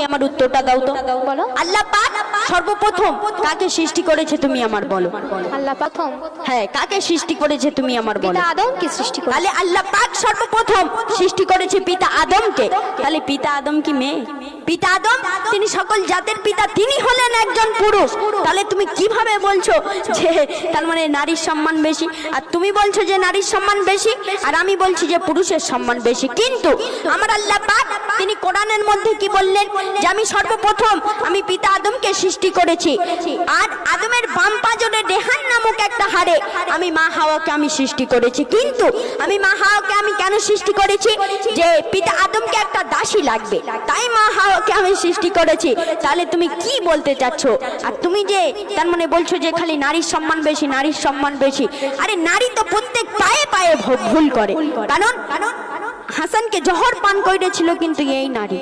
তুমি আমার উত্তরটা দাও তো। বলো। আল্লাহ পাক সর্বপ্রথম কাকে সৃষ্টি করেছে তুমি আমার বলো। আল্লাহ প্রথম হ্যাঁ, কাকে সৃষ্টি করেছে তুমি আমার বলো। পিতা আদমকে সৃষ্টি করে। তাহলে আল্লাহ পাক সর্বপ্রথম সৃষ্টি করেছে পিতা আদমকে। তাহলে পিতা আদম কি মেয়ে? পিতা আদম তিনি সকল জাতের পিতা, তিনি হলেন একজন পুরুষ। তাহলে তুমি কিভাবে বলছো যে তার মানে নারীর সম্মান বেশি, আর তুমি বলছো যে নারীর সম্মান বেশি, আর আমি বলছি যে পুরুষের সম্মান বেশি। কিন্তু আমার আল্লাহ পাক তিনি কোরআনের মধ্যে কি বললেন যে আমি সর্বপ্রথম আমি পিতা আদমকে সৃষ্টি করেছি, আর আদমের বাম পাজরে রেহান নামক একটা হাড়ে আমি মা হাওয়াকে আমি সৃষ্টি করেছি। কিন্তু আমি মা হাওয়াকে আমি কেন সৃষ্টি করেছি? যে পিতা আদমকে একটা দাসী লাগবে, তাই মা হাওয়াকে আমি সৃষ্টি করেছি। তাহলে তুমি কি বলতে চাচ্ছ? আর তুমি যে তার মানে বলছো যে খালি নারীর সম্মান বেশি, নারীর সম্মান বেশি। আরে নারী তো প্রত্যেক পায়ে পায়ে ভুল করে। কারণ হাসানকে জহর পান করেছিল কিন্তু এই নারী,